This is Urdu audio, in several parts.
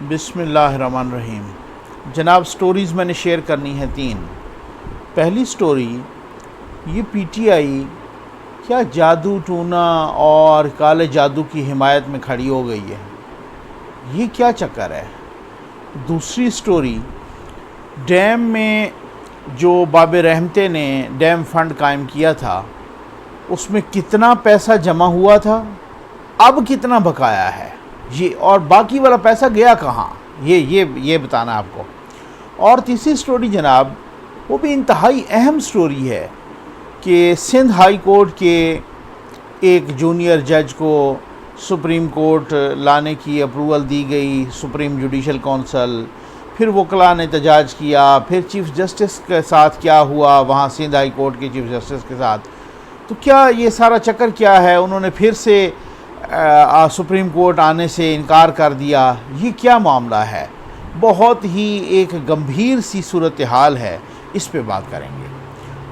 بسم اللہ الرحمن الرحیم۔ جناب سٹوریز میں نے شیئر کرنی ہیں 3۔ پہلی سٹوری، یہ پی ٹی آئی کیا جادو ٹونا اور کالے جادو کی حمایت میں کھڑی ہو گئی ہے؟ یہ کیا چکر ہے؟ دوسری سٹوری، ڈیم میں جو باب رحمتے نے ڈیم فنڈ قائم کیا تھا اس میں کتنا پیسہ جمع ہوا تھا، اب کتنا بقایا ہے، یہ اور باقی والا پیسہ گیا کہاں، یہ بتانا آپ کو۔ اور تیسری سٹوری جناب، وہ بھی انتہائی اہم سٹوری ہے کہ سندھ ہائی کورٹ کے ایک جونیئر جج کو سپریم کورٹ لانے کی اپروول دی گئی، سپریم جوڈیشل کونسل، پھر وکلاء نے احتجاج کیا، پھر چیف جسٹس کے ساتھ کیا ہوا وہاں سندھ ہائی کورٹ کے چیف جسٹس کے ساتھ، تو کیا یہ سارا چکر کیا ہے؟ انہوں نے پھر سے سپریم کورٹ آنے سے انکار کر دیا، یہ کیا معاملہ ہے؟ بہت ہی ایک گمبھیر سی صورتحال ہے، اس پہ بات کریں گے۔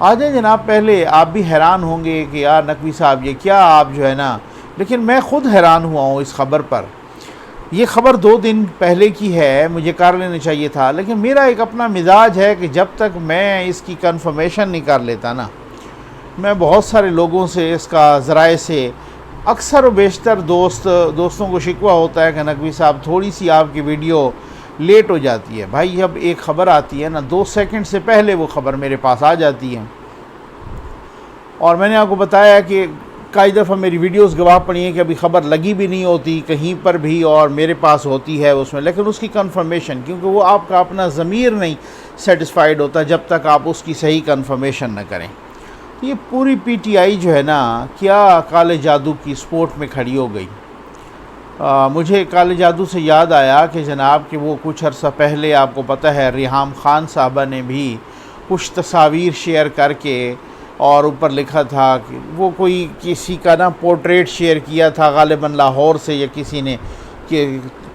آ جائیں جناب، پہلے آپ بھی حیران ہوں گے کہ یار نقوی صاحب یہ کیا آپ جو ہے نا، لیکن میں خود حیران ہوا ہوں اس خبر پر۔ یہ خبر 2 دن پہلے کی ہے، مجھے کر لینا چاہیے تھا، لیکن میرا ایک اپنا مزاج ہے کہ جب تک میں اس کی کنفرمیشن نہیں کر لیتا نا، میں بہت سارے لوگوں سے اس کا ذرائع سے اکثر و بیشتر دوستوں کو شکوہ ہوتا ہے کہ نقوی صاحب تھوڑی سی آپ کی ویڈیو لیٹ ہو جاتی ہے۔ بھائی جب ایک خبر آتی ہے نا، 2 سیکنڈ سے پہلے وہ خبر میرے پاس آ جاتی ہے، اور میں نے آپ کو بتایا کہ کئی دفعہ میری ویڈیوز گواہ پڑی ہیں کہ ابھی خبر لگی بھی نہیں ہوتی کہیں پر بھی اور میرے پاس ہوتی ہے اس میں، لیکن اس کی کنفرمیشن، کیونکہ وہ آپ کا اپنا ضمیر نہیں سیٹسفائیڈ ہوتا جب تک آپ اس کی صحیح کنفرمیشن نہ کریں۔ یہ پوری پی ٹی آئی جو ہے نا، کیا کالے جادو کی سپورٹ میں کھڑی ہو گئی۔ مجھے کالے جادو سے یاد آیا کہ جناب کہ وہ کچھ عرصہ پہلے آپ کو پتہ ہے ریحام خان صاحبہ نے بھی کچھ تصاویر شیئر کر کے اور اوپر لکھا تھا کہ وہ کوئی کسی کا نا پورٹریٹ شیئر کیا تھا غالباً لاہور سے یا کسی نے، کہ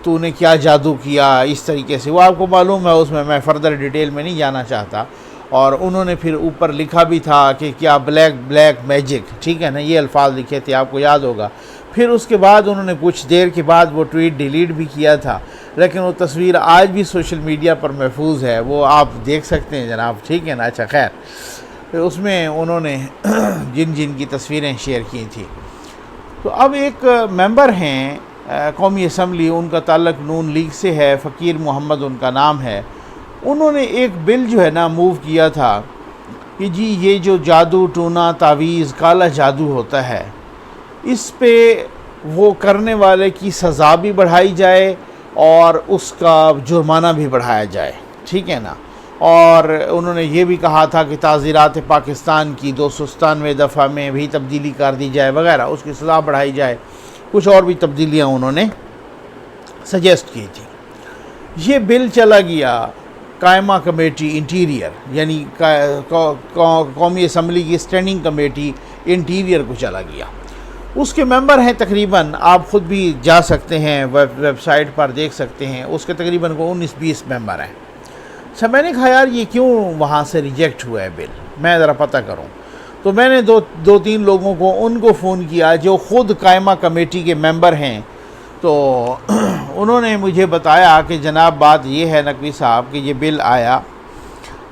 تو نے کیا جادو کیا، اس طریقے سے وہ آپ کو معلوم ہے، اس میں فردر ڈیٹیل میں نہیں جانا چاہتا۔ اور انہوں نے پھر اوپر لکھا بھی تھا کہ کیا بلیک میجک، ٹھیک ہے نا، یہ الفاظ لکھے تھے، آپ کو یاد ہوگا۔ پھر اس کے بعد انہوں نے کچھ دیر کے بعد وہ ٹویٹ ڈیلیٹ بھی کیا تھا، لیکن وہ تصویر آج بھی سوشل میڈیا پر محفوظ ہے، وہ آپ دیکھ سکتے ہیں جناب، ٹھیک ہے نا۔ اچھا خیر، اس میں انہوں نے جن کی تصویریں شیئر کی تھیں۔ تو اب ایک ممبر ہیں قومی اسمبلی، ان کا تعلق نون لیگ سے ہے، فقیر محمد ان کا نام ہے، انہوں نے ایک بل جو ہے نا موو کیا تھا کہ جی یہ جو جادو ٹونا تعویذ کالا جادو ہوتا ہے، اس پہ وہ کرنے والے کی سزا بھی بڑھائی جائے اور اس کا جرمانہ بھی بڑھایا جائے، ٹھیک ہے نا۔ اور انہوں نے یہ بھی کہا تھا کہ تعزیرات پاکستان کی 297 دفعہ میں بھی تبدیلی کر دی جائے وغیرہ، اس کی سزا بڑھائی جائے، کچھ اور بھی تبدیلیاں انہوں نے سجیسٹ کی تھی۔ یہ بل چلا گیا قائمہ کمیٹی انٹیریئر، یعنی قومی اسمبلی کی اسٹینڈنگ کمیٹی انٹیریئر کو چلا گیا۔ اس کے ممبر ہیں تقریباً، آپ خود بھی جا سکتے ہیں ویب سائٹ پر دیکھ سکتے ہیں، اس کے تقریباً 19-20 ممبر ہیں۔ اچھا، میں نے کہا یار یہ کیوں وہاں سے ریجیکٹ ہوا ہے بل، میں ذرا پتہ کروں۔ تو میں نے 2-3 لوگوں کو ان کو فون کیا جو خود قائمہ کمیٹی کے ممبر ہیں، تو انہوں نے مجھے بتایا کہ جناب بات یہ ہے نقوی صاحب کہ یہ بل آیا۔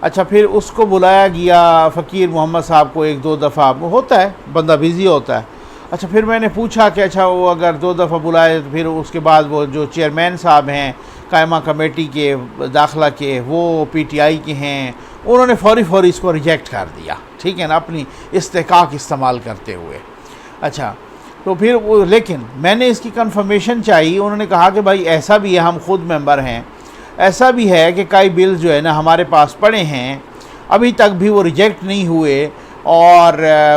اچھا، پھر اس کو بلایا گیا فقیر محمد صاحب کو 1-2 دفعہ، ہوتا ہے بندہ بیزی ہوتا ہے۔ اچھا، پھر میں نے پوچھا کہ اچھا وہ اگر 2 دفعہ بلائے تو پھر اس کے بعد وہ جو چیئرمین صاحب ہیں قائمہ کمیٹی کے داخلہ کے، وہ پی ٹی آئی کے ہیں، انہوں نے فوری اس کو ریجیکٹ کر دیا، ٹھیک ہے نا، اپنی استحقاق استعمال کرتے ہوئے۔ اچھا، تو پھر وہ، لیکن میں نے اس کی کنفرمیشن چاہی، انہوں نے کہا کہ بھائی ایسا بھی ہے، ہم خود ممبر ہیں، ایسا بھی ہے کہ کئی بل جو ہے نا ہمارے پاس پڑے ہیں، ابھی تک بھی وہ ریجیکٹ نہیں ہوئے، اور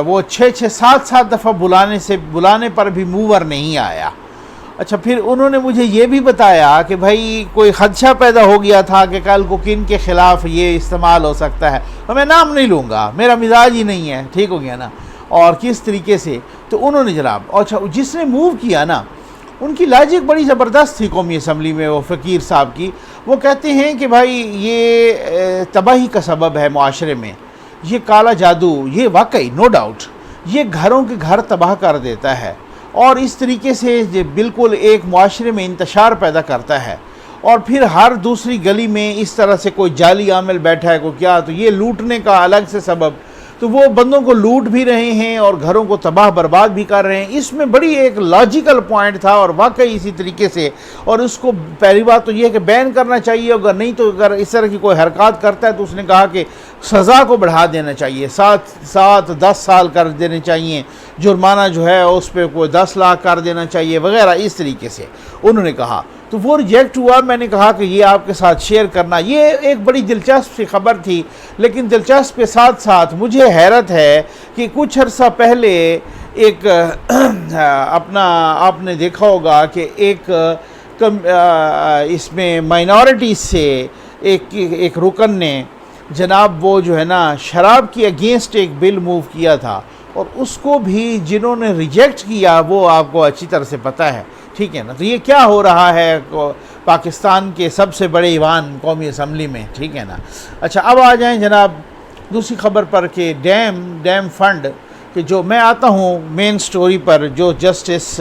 وہ 6-7 دفعہ بلانے پر بھی موور نہیں آیا۔ اچھا، پھر انہوں نے مجھے یہ بھی بتایا کہ بھائی کوئی خدشہ پیدا ہو گیا تھا کہ کل کو کن کے خلاف یہ استعمال ہو سکتا ہے، تو میں نام نہیں لوں گا، میرا مزاج ہی نہیں ہے، ٹھیک ہو گیا نا، اور کس طریقے سے۔ تو انہوں نے جناب، اچھا جس نے موو کیا نا، ان کی لاجک بڑی زبردست تھی قومی اسمبلی میں، وہ فقیر صاحب کی، وہ کہتے ہیں کہ بھائی یہ تباہی کا سبب ہے معاشرے میں، یہ کالا جادو، یہ واقعی نو ڈاؤٹ یہ گھروں کے گھر تباہ کر دیتا ہے، اور اس طریقے سے بالکل ایک معاشرے میں انتشار پیدا کرتا ہے، اور پھر ہر دوسری گلی میں اس طرح سے کوئی جعلی عامل بیٹھا ہے کوئی کیا، تو یہ لوٹنے کا الگ سے سبب، تو وہ بندوں کو لوٹ بھی رہے ہیں اور گھروں کو تباہ برباد بھی کر رہے ہیں۔ اس میں بڑی ایک لاجیکل پوائنٹ تھا اور واقعی اسی طریقے سے، اور اس کو پہلی بات تو یہ ہے کہ بین کرنا چاہیے، اگر نہیں تو اگر اس طرح کی کوئی حرکات کرتا ہے تو اس نے کہا کہ سزا کو بڑھا دینا چاہیے، 7 سال کر دینے چاہیے، جرمانہ جو ہے اس پہ کوئی 10 لاکھ کر دینا چاہیے وغیرہ، اس طریقے سے انہوں نے کہا۔ تو وہ ریجیکٹ ہوا۔ میں نے کہا کہ یہ آپ کے ساتھ شیئر کرنا، یہ ایک بڑی دلچسپ سی خبر تھی، لیکن دلچسپ کے ساتھ ساتھ مجھے حیرت ہے کہ کچھ عرصہ پہلے ایک اپنا آپ نے دیکھا ہوگا کہ ایک اس میں مائنورٹیز سے ایک رکن نے جناب وہ جو ہے نا شراب کی اگینسٹ ایک بل موو کیا تھا، اور اس کو بھی جنہوں نے ریجیکٹ کیا وہ آپ کو اچھی طرح سے پتہ ہے، ٹھیک ہے نا۔ تو یہ کیا ہو رہا ہے پاکستان کے سب سے بڑے ایوان قومی اسمبلی میں، ٹھیک ہے نا۔ اچھا اب آ جائیں جناب دوسری خبر پر کہ ڈیم فنڈ، کہ جو میں آتا ہوں مین سٹوری پر، جو جسٹس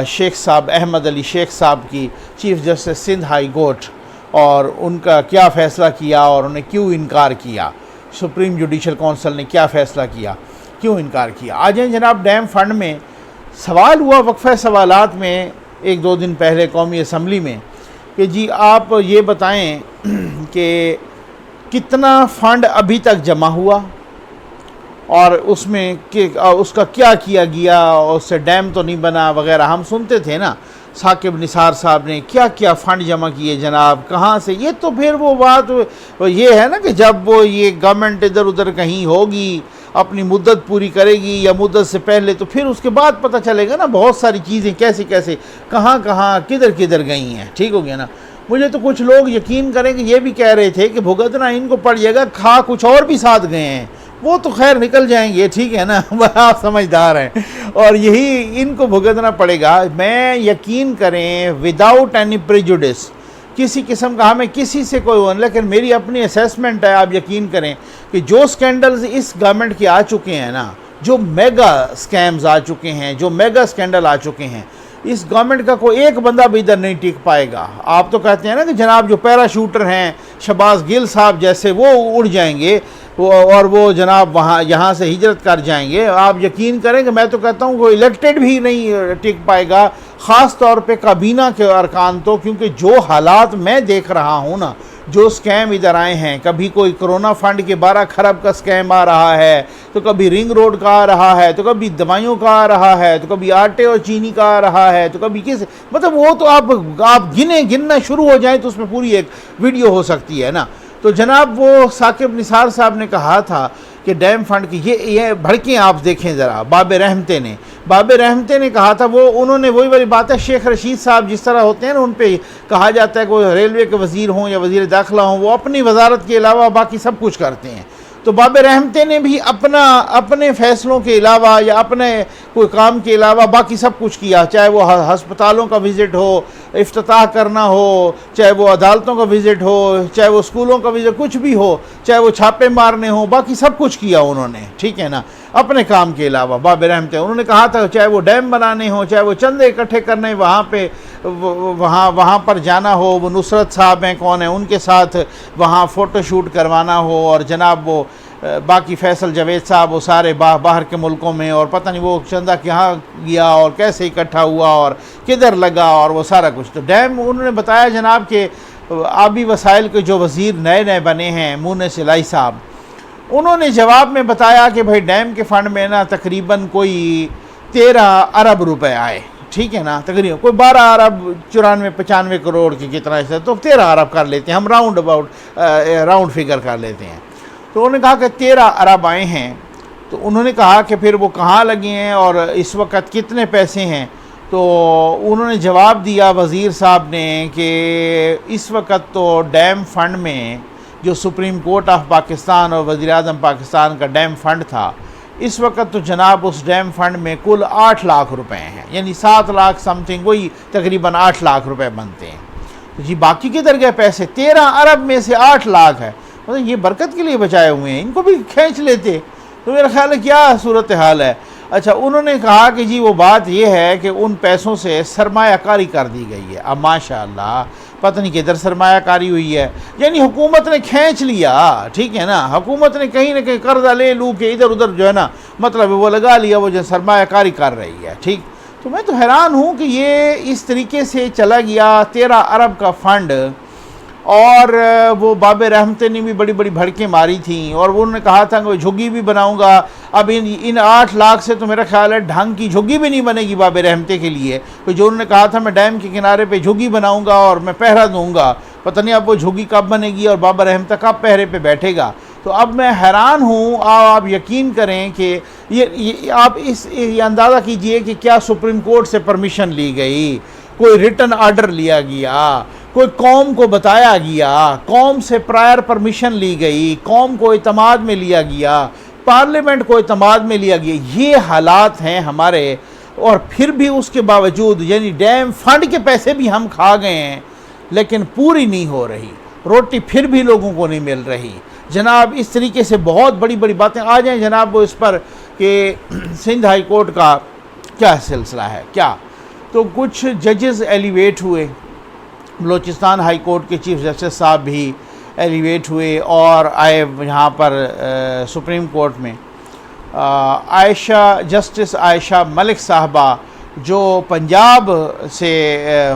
شیخ صاحب احمد علی شیخ صاحب کی، chief justice Sindh high court, اور ان کا کیا فیصلہ کیا اور انہیں کیوں انکار کیا، سپریم جوڈیشل کونسل نے کیا فیصلہ کیا، کیوں انکار کیا۔ آ جائیں جناب ڈیم فنڈ میں، سوال ہوا وقفہ سوالات میں 1-2 دن پہلے قومی اسمبلی میں کہ جی آپ یہ بتائیں کہ کتنا فنڈ ابھی تک جمع ہوا اور اس میں اس کا کیا کیا گیا، اس سے ڈیم تو نہیں بنا وغیرہ۔ ہم سنتے تھے نا ثاقب نثار صاحب نے کیا فنڈ جمع کیے جناب، کہاں سے۔ یہ تو پھر وہ بات یہ ہے نا کہ جب وہ یہ گورنمنٹ ادھر ادھر کہیں ہوگی، اپنی مدت پوری کرے گی یا مدت سے پہلے، تو پھر اس کے بعد پتہ چلے گا نا بہت ساری چیزیں کیسے کہاں کدھر گئی ہیں، ٹھیک ہو گیا نا۔ مجھے تو کچھ لوگ یقین کریں کہ یہ بھی کہہ رہے تھے کہ بھگتنا ان کو پڑ جائے گا، کھا کچھ اور بھی ساتھ گئے ہیں، وہ تو خیر نکل جائیں گے، ٹھیک ہے نا، آپ سمجھدار ہیں، اور یہی ان کو بھگتنا پڑے گا۔ میں یقین کریں وداؤٹ اینی پریجوڈس، کسی قسم کا ہمیں کسی سے کوئی، لیکن میری اپنی اسیسمنٹ ہے، آپ یقین کریں کہ جو سکینڈلز اس گورنمنٹ کے آ چکے ہیں نا، جو میگا سکیمز آ چکے ہیں، جو میگا سکینڈل آ چکے ہیں، اس گورنمنٹ کا کوئی ایک بندہ بھی ادھر نہیں ٹک پائے گا۔ آپ تو کہتے ہیں نا کہ جناب جو پیرا شوٹر ہیں شہباز گل صاحب جیسے، وہ اڑ جائیں گے اور وہ جناب یہاں سے ہجرت کر جائیں گے۔ آپ یقین کریں کہ میں تو کہتا ہوں کوئی الیکٹڈ بھی نہیں ٹک پائے گا، خاص طور پہ کابینہ کے ارکان تو، کیونکہ جو حالات میں دیکھ رہا ہوں نا، جو سکیم ادھر آئے ہیں، کبھی کوئی کرونا فنڈ کے 12 کھرب کا سکیم آ رہا ہے، تو کبھی رنگ روڈ کا آ رہا ہے، تو کبھی دوائیوں کا آ رہا ہے، تو کبھی آٹے اور چینی کا آ رہا ہے، تو کبھی مطلب وہ تو آپ گننا شروع ہو جائیں تو اس میں پوری ایک ویڈیو ہو سکتی ہے نا۔ تو جناب وہ ثاقب نثار صاحب نے کہا تھا کہ ڈیم فنڈ کی یہ بھڑکیں آپ دیکھیں ذرا، باب رحمتے نے کہا تھا، وہ انہوں نے وہی والی بات ہے، شیخ رشید صاحب جس طرح ہوتے ہیں نا، ان پہ کہا جاتا ہے کہ وہ ریلوے کے وزیر ہوں یا وزیر داخلہ ہوں، وہ اپنی وزارت کے علاوہ باقی سب کچھ کرتے ہیں۔ تو باب رحمتے نے بھی اپنے فیصلوں کے علاوہ یا اپنے کوئی کام کے علاوہ باقی سب کچھ کیا، چاہے وہ ہسپتالوں کا وزٹ ہو، افتتاح کرنا ہو، چاہے وہ عدالتوں کا وزٹ ہو، چاہے وہ اسکولوں کا وزٹ، کچھ بھی ہو، چاہے وہ چھاپے مارنے ہوں، باقی سب کچھ کیا انہوں نے، ٹھیک ہے نا، اپنے کام کے علاوہ باب رحمتے۔ انہوں نے کہا تھا چاہے وہ ڈیم بنانے ہوں، چاہے وہ چندے اکٹھے کرنے، وہاں پر جانا ہو، وہ نصرت صاحب ہیں کون ہیں، ان کے ساتھ وہاں فوٹو شوٹ کروانا ہو، اور جناب وہ باقی فیصل جاوید صاحب وہ سارے باہر کے ملکوں میں، اور پتہ نہیں وہ چندہ کہاں گیا اور کیسے اکٹھا ہوا اور کدھر لگا اور وہ سارا کچھ۔ تو ڈیم انہوں نے بتایا جناب کہ آبی وسائل کے جو وزیر نئے بنے ہیں مونس الہی صاحب، انہوں نے جواب میں بتایا کہ بھائی ڈیم کے فنڈ میں نا تقریباً کوئی 13 ارب روپے آئے، ٹھیک ہے نا، تقریباً کوئی 12 ارب 94-95 کروڑ کی کتنا ہے، تو 13 ارب کر لیتے ہیں ہم، راؤنڈ فگر کر لیتے ہیں۔ تو انہوں نے کہا کہ 13 ارب آئے ہیں۔ تو انہوں نے کہا کہ پھر وہ کہاں لگے ہیں اور اس وقت کتنے پیسے ہیں، تو انہوں نے جواب دیا وزیر صاحب نے کہ اس وقت تو ڈیم فنڈ میں جو سپریم کورٹ آف پاکستان اور وزیر اعظم پاکستان کا ڈیم فنڈ تھا، اس وقت تو جناب اس ڈیم فنڈ میں کل 8 لاکھ روپے ہیں، یعنی 7 لاکھ سم تھنگ، وہی تقریباً 8 لاکھ روپے بنتے ہیں۔ تو جی باقی کدھر گئے پیسے؟ 13 ارب میں سے 8 لاکھ ہے، مطلب یہ برکت کے لیے بچائے ہوئے ہیں، ان کو بھی کھینچ لیتے۔ تو میرا خیال ہے کیا صورتحال ہے۔ اچھا انہوں نے کہا کہ جی وہ بات یہ ہے کہ ان پیسوں سے سرمایہ کاری کر دی گئی ہے. اب ماشاءاللہ پتہ نہیں کدھر سرمایہ کاری ہوئی ہے، یعنی حکومت نے کھینچ لیا، ٹھیک ہے نا، حکومت نے کہیں نہ کہیں قرضہ لے لوں کہ ادھر ادھر جو ہے نا مطلب وہ لگا لیا، وہ جو سرمایہ کاری کر رہی ہے. ٹھیک، تو میں تو حیران ہوں کہ یہ اس طریقے سے چلا گیا 13 ارب کا فنڈ. اور وہ باب رحمتے نے بھی بڑی بڑی بھڑکیں ماری تھیں، اور وہ انہوں نے کہا تھا کہ وہ جھگی بھی بناؤں گا. اب ان 8 لاکھ سے تو میرا خیال ہے ڈھنگ کی جھگی بھی نہیں بنے گی باب رحمتے کے لیے. تو جو انہوں نے کہا تھا میں ڈیم کے کنارے پہ جھگی بناؤں گا اور میں پہرا دوں گا، پتہ نہیں اب وہ جھگی کب بنے گی اور بابا رحمتہ کب پہرے پہ بیٹھے گا. تو اب میں حیران ہوں. آپ یقین کریں کہ آپ یہ اندازہ کیجئے کہ کیا سپریم کورٹ سے پرمیشن لی گئی، کوئی ریٹن آرڈر لیا گیا، کوئی قوم کو بتایا گیا، قوم سے پرائر پرمیشن لی گئی، قوم کو اعتماد میں لیا گیا، پارلیمنٹ کو اعتماد میں لیا گیا. یہ حالات ہیں ہمارے، اور پھر بھی اس کے باوجود یعنی ڈیم فنڈ کے پیسے بھی ہم کھا گئے ہیں لیکن پوری نہیں ہو رہی، روٹی پھر بھی لوگوں کو نہیں مل رہی. جناب اس طریقے سے بہت بڑی بڑی باتیں آ جائیں جناب وہ اس پر کہ سندھ ہائی کورٹ کا کیا سلسلہ ہے کیا. تو کچھ ججز ایلیویٹ ہوئے، بلوچستان ہائی کورٹ کے چیف جسٹس صاحب بھی ایلیویٹ ہوئے اور آئے یہاں پر سپریم کورٹ میں. جسٹس عائشہ ملک صاحبہ جو پنجاب سے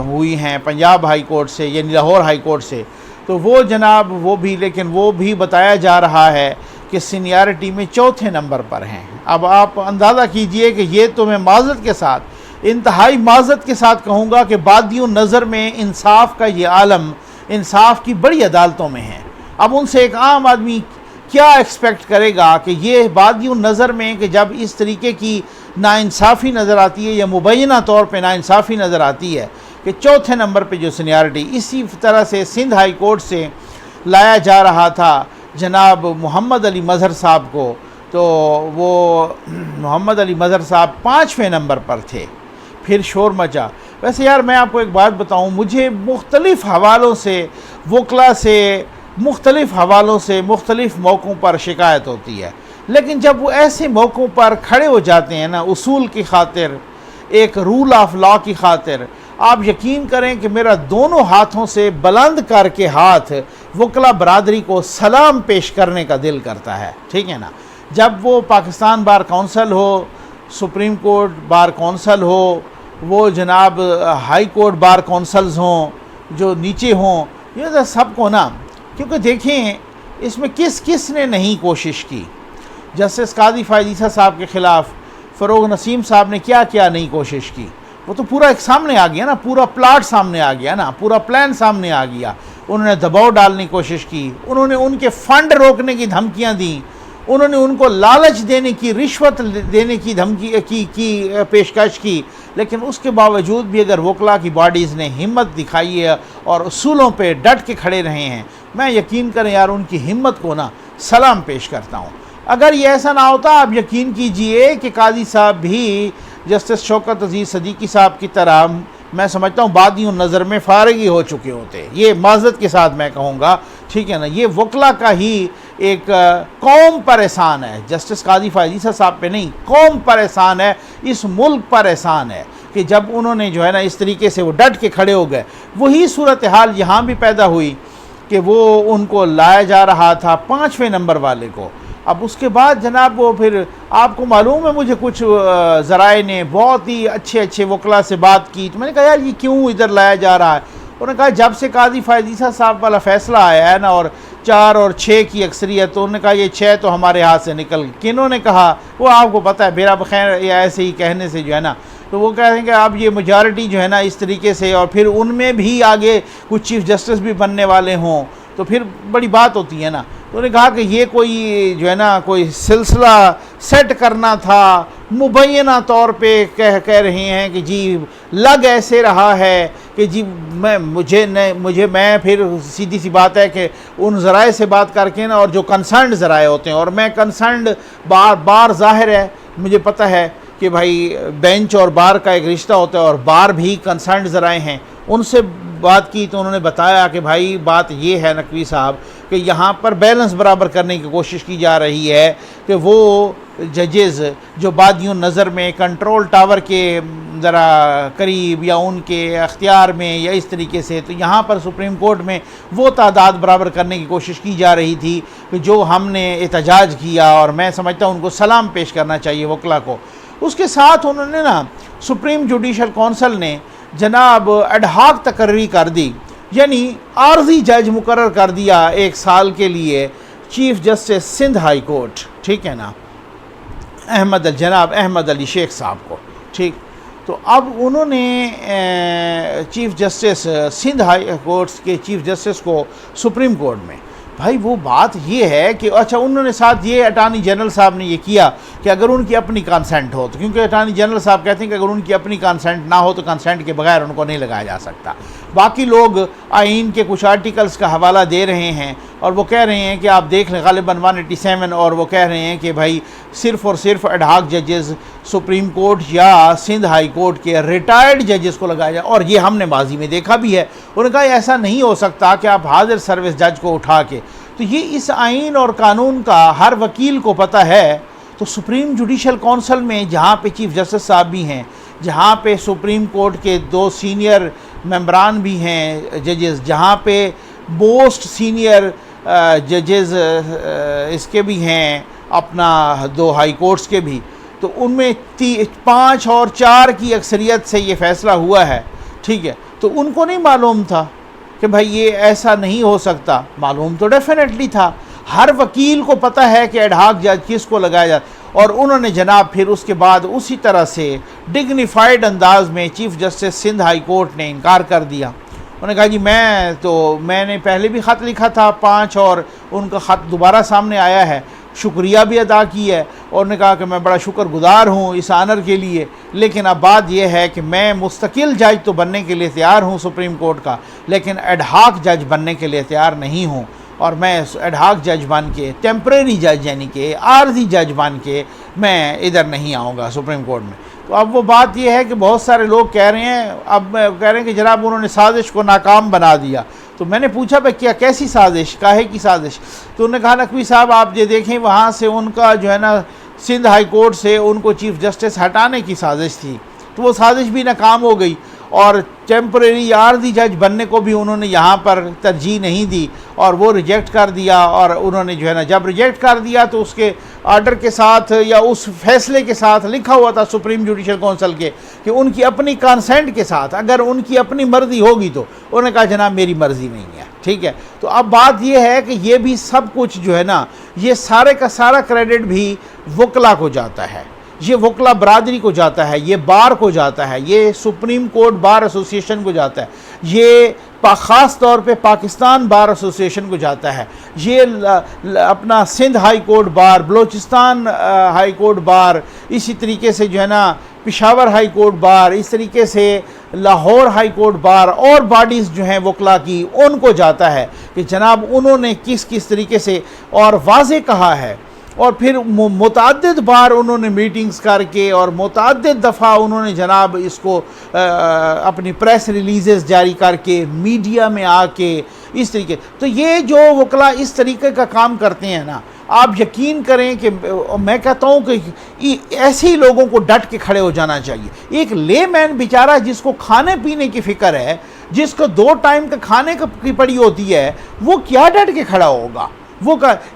ہوئی ہیں، پنجاب ہائی کورٹ سے یعنی لاہور ہائی کورٹ سے، تو وہ جناب وہ بھی، لیکن وہ بھی بتایا جا رہا ہے کہ سینیارٹی میں 4تھے نمبر پر ہیں. اب آپ اندازہ کیجئے کہ یہ تو میں معذرت کے ساتھ، انتہائی معذرت کے ساتھ کہوں گا کہ بادی النظر میں انصاف کا یہ عالم انصاف کی بڑی عدالتوں میں ہے. اب ان سے ایک عام آدمی کیا ایکسپیکٹ کرے گا کہ یہ بادی النظر میں کہ جب اس طریقے کی ناانصافی نظر آتی ہے یا مبینہ طور پہ ناانصافی نظر آتی ہے کہ 4تھے نمبر پہ جو سینیارٹی. اسی طرح سے سندھ ہائی کورٹ سے لایا جا رہا تھا جناب محمد علی مظہر صاحب کو، تو وہ محمد علی مظہر صاحب 5ویں نمبر پر تھے. پھر شور مچا. ویسے یار میں آپ کو ایک بات بتاؤں، مجھے مختلف حوالوں سے وکلا سے مختلف موقعوں پر شکایت ہوتی ہے، لیکن جب وہ ایسے موقعوں پر کھڑے ہو جاتے ہیں نا اصول کی خاطر، ایک رول آف لا کی خاطر، آپ یقین کریں کہ میرا دونوں ہاتھوں سے بلند کر کے ہاتھ وکلا برادری کو سلام پیش کرنے کا دل کرتا ہے. ٹھیک ہے نا، جب وہ پاکستان بار کونسل ہو، سپریم کورٹ بار کونسل ہو، وہ جناب ہائی کورٹ بار کونسلز ہوں جو نیچے ہوں، یہ سب کو نا، کیونکہ دیکھیں اس میں کس نے نہیں کوشش کی. جسٹس قاضی فائز عیسیٰ صاحب کے خلاف فروغ نسیم صاحب نے کیا نہیں کوشش کی. وہ تو پورا ایک سامنے آ گیا نا، پورا پلاٹ سامنے آ گیا نا، پورا پلان سامنے آ گیا. انہوں نے دباؤ ڈالنے کی کوشش کی، انہوں نے ان کے فنڈ روکنے کی دھمکیاں دیں، انہوں نے ان کو لالچ دینے کی، رشوت دینے کی دھمکی کی پیشکش کی. لیکن اس کے باوجود بھی اگر وکلا کی باڈیز نے ہمت دکھائی ہے اور اصولوں پہ ڈٹ کے کھڑے رہے ہیں، میں یقین کریں یار ان کی ہمت کو نا سلام پیش کرتا ہوں. اگر یہ ایسا نہ ہوتا، آپ یقین کیجئے کہ قاضی صاحب بھی جسٹس شوکت عزیز صدیقی صاحب کی طرح میں سمجھتا ہوں بادی النظر میں فارغ ہی ہو چکے ہوتے. یہ معذرت کے ساتھ میں کہوں گا، ٹھیک ہے نا، یہ وکلا کا ہی ایک قوم پر احسان ہے، جسٹس قاضی فائز عیسیٰ صاحب پہ نہیں، قوم پر احسان ہے، اس ملک پر احسان ہے کہ جب انہوں نے جو ہے نا اس طریقے سے وہ ڈٹ کے کھڑے ہو گئے. وہی صورتحال یہاں بھی پیدا ہوئی کہ وہ ان کو لایا جا رہا تھا 5ویں نمبر والے کو. اب اس کے بعد جناب وہ پھر آپ کو معلوم ہے، مجھے کچھ ذرائع نے بہت ہی اچھے وکلا سے بات کی، تو میں نے کہا یار یہ کیوں ادھر لایا جا رہا ہے. انہوں نے کہا جب سے قاضی فائز عیسیٰ صاحب والا فیصلہ آیا ہے نا اور 4 اور 6 کی اکثریت، تو انہوں نے کہا یہ 6 تو ہمارے ہاتھ سے نکل. کنہوں نے کہا وہ آپ کو پتہ ہے، میرا بخیر یا ایسے ہی کہنے سے جو ہے نا، تو وہ کہہ رہے ہیں کہ اب یہ میجارٹی جو ہے نا اس طریقے سے، اور پھر ان میں بھی آگے کچھ چیف جسٹس بھی بننے والے ہوں تو پھر بڑی بات ہوتی ہے نا. تو انہوں نے کہا کہ یہ کوئی جو ہے نا کوئی سلسلہ سیٹ کرنا تھا، مبینہ طور پہ کہہ رہے ہیں کہ جی لگ ایسے رہا ہے کہ جی میں پھر سیدھی سی بات ہے کہ ان ذرائع سے بات کر کے نا، اور جو کنسرنڈ ذرائع ہوتے ہیں، اور میں کنسرنڈ بار ظاہر ہے مجھے پتہ ہے کہ بھائی بینچ اور بار کا ایک رشتہ ہوتا ہے، اور بار بھی کنسرنڈ ذرائع ہیں، ان سے بات کی تو انہوں نے بتایا کہ بھائی بات یہ ہے نقوی صاحب کہ یہاں پر بیلنس برابر کرنے کی کوشش کی جا رہی ہے کہ وہ ججز جو بادیوں نظر میں کنٹرول ٹاور کے ذرا قریب یا ان کے اختیار میں یا اس طریقے سے، تو یہاں پر سپریم کورٹ میں وہ تعداد برابر کرنے کی کوشش کی جا رہی تھی کہ جو ہم نے احتجاج کیا، اور میں سمجھتا ہوں ان کو سلام پیش کرنا چاہیے وکلا کو۔ اس کے ساتھ انہوں نے سپریم جوڈیشل کونسل نے جناب ایڈ ہاک تقرری کر دی، یعنی عارضی جج مقرر کر دیا 1 سال کے لیے chief justice Sindh high court, ٹھیک ہے نا، جناب احمد علی شیخ صاحب کو، ٹھیک۔ تو اب انہوں نے chief justice Sindh high court کے چیف جسٹس کو سپریم کورٹ میں، بھائی وہ بات یہ ہے کہ اچھا انہوں نے ساتھ یہ اٹارنی جنرل صاحب نے یہ کیا کہ اگر ان کی اپنی کانسینٹ ہو، تو کیونکہ اٹارنی جنرل صاحب کہتے ہیں کہ اگر ان کی اپنی کانسینٹ نہ ہو تو کانسینٹ کے بغیر ان کو نہیں لگایا جا سکتا۔ باقی لوگ آئین کے کچھ آرٹیکلز کا حوالہ دے رہے ہیں اور وہ کہہ رہے ہیں کہ آپ دیکھ لیں غالباً 187، اور وہ کہہ رہے ہیں کہ بھائی صرف اور صرف ایڈ ہاک ججز سپریم کورٹ یا سندھ ہائی کورٹ کے ریٹائرڈ ججز کو لگایا جائے، اور یہ ہم نے ماضی میں دیکھا بھی ہے۔ انہوں نے کہا ایسا نہیں ہو سکتا کہ آپ حاضر سروس جج کو اٹھا کے، تو یہ اس آئین اور قانون کا ہر وکیل کو پتہ ہے۔ تو سپریم جوڈیشل کونسل میں جہاں پہ چیف جسٹس صاحب بھی ہیں، جہاں پہ سپریم کورٹ کے 2 سینئر ممبران بھی ہیں ججز، جہاں پہ موسٹ سینئر ججز اس کے بھی ہیں اپنا 2 ہائی کورٹس کے بھی، تو ان میں 5 اور 4 کی اکثریت سے یہ فیصلہ ہوا ہے، ٹھیک ہے۔ تو ان کو نہیں معلوم تھا کہ بھائی یہ ایسا نہیں ہو سکتا؟ معلوم تو ڈیفینیٹلی تھا، ہر وکیل کو پتہ ہے کہ ایڈ ہاک جج کس کو لگایا جاتا، اور انہوں نے جناب پھر اس کے بعد اسی طرح سے ڈگنیفائڈ انداز میں chief justice Sindh high court نے انکار کر دیا۔ انہوں نے کہا جی میں نے پہلے بھی خط لکھا تھا 5، اور ان کا خط دوبارہ سامنے آیا ہے، شکریہ بھی ادا کی ہے، اور نے کہا کہ میں بڑا شکر گزار ہوں اس آنر کے لیے، لیکن اب بات یہ ہے کہ میں مستقل جج تو بننے کے لیے تیار ہوں سپریم کورٹ کا، لیکن ایڈ ہاک جج بننے کے لیے تیار نہیں ہوں، اور میں ایڈ ہاک جج بن کے، ٹیمپریری جج یعنی کہ عارضی جج بن کے میں ادھر نہیں آؤں گا سپریم کورٹ میں۔ تو اب وہ بات یہ ہے کہ بہت سارے لوگ کہہ رہے ہیں کہ جناب انہوں نے سازش کو ناکام بنا دیا۔ تو میں نے پوچھا بھائی کیا کیسی سازش، کاہے کی سازش؟ تو انہوں نے کہا نقوی صاحب آپ یہ دیکھیں وہاں سے ان کا جو ہے نا سندھ ہائی کورٹ سے ان کو چیف جسٹس ہٹانے کی سازش تھی، تو وہ سازش بھی ناکام ہو گئی، اور ٹیمپریری عارضی جج بننے کو بھی انہوں نے یہاں پر ترجیح نہیں دی، اور وہ ریجیکٹ کر دیا۔ اور انہوں نے جو ہے نا جب ریجیکٹ کر دیا تو اس کے آرڈر کے ساتھ یا اس فیصلے کے ساتھ لکھا ہوا تھا سپریم جوڈیشل کونسل کے کہ ان کی اپنی کانسینٹ کے ساتھ اگر ان کی اپنی مرضی ہوگی، تو انہوں نے کہا جناب میری مرضی نہیں ہے، ٹھیک ہے۔ تو اب بات یہ ہے کہ یہ بھی سب کچھ جو ہے نا یہ سارے کا سارا کریڈٹ بھی وکلا کو جاتا ہے، یہ وکلا برادری کو جاتا ہے، یہ بار کو جاتا ہے، یہ سپریم کورٹ بار ایسوسی ایشن کو جاتا ہے، یہ خاص طور پہ پاکستان بار ایسوسی ایشن کو جاتا ہے، یہ اپنا Sindh high court bar, Balochistan high court bar, اسی طریقے سے جو ہے نا پشاور ہائی کورٹ بار، اس طریقے سے لاہور ہائی کورٹ بار، اور باڈیز جو ہیں وکلا کی ان کو جاتا ہے کہ جناب انہوں نے کس طریقے سے اور واضح کہا ہے، اور پھر متعدد بار انہوں نے میٹنگز کر کے اور متعدد دفعہ انہوں نے جناب اس کو اپنی پریس ریلیزز جاری کر کے میڈیا میں آ کے اس طریقے، تو یہ جو وکلا اس طریقے کا کام کرتے ہیں نا، آپ یقین کریں کہ میں کہتا ہوں کہ ایسے ہی لوگوں کو ڈٹ کے کھڑے ہو جانا چاہیے۔ ایک لے مین بیچارہ جس کو کھانے پینے کی فکر ہے، جس کو 2 ٹائم کا کھانے کی پڑی ہوتی ہے، وہ کیا ڈٹ کے کھڑا ہوگا؟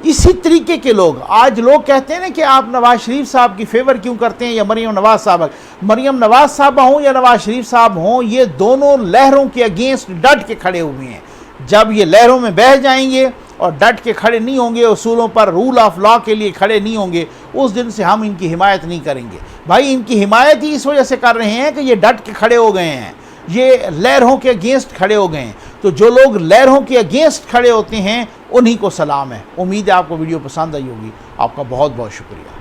اسی طریقے کے لوگ آج لوگ کہتے ہیں نا کہ آپ نواز شریف صاحب کی فیور کیوں کرتے ہیں یا مریم نواز صاحب، مریم نواز صاحبہ ہوں یا نواز شریف صاحب ہوں، یہ دونوں لہروں کے اگینسٹ ڈٹ کے کھڑے ہوئے ہیں۔ جب یہ لہروں میں بہہ جائیں گے اور ڈٹ کے کھڑے نہیں ہوں گے، اصولوں پر، رول آف لا کے لیے کھڑے نہیں ہوں گے، اس دن سے ہم ان کی حمایت نہیں کریں گے۔ بھائی ان کی حمایت ہی اس وجہ سے کر رہے ہیں کہ یہ ڈٹ کے کھڑے ہو گئے ہیں، یہ لہروں کے اگینسٹ کھڑے ہو گئے ہیں۔ تو جو لوگ لہروں کے اگینسٹ کھڑے ہوتے ہیں انہی کو سلام ہے۔ امید ہے آپ کو ویڈیو پسند آئی ہوگی۔ آپ کا بہت بہت شکریہ۔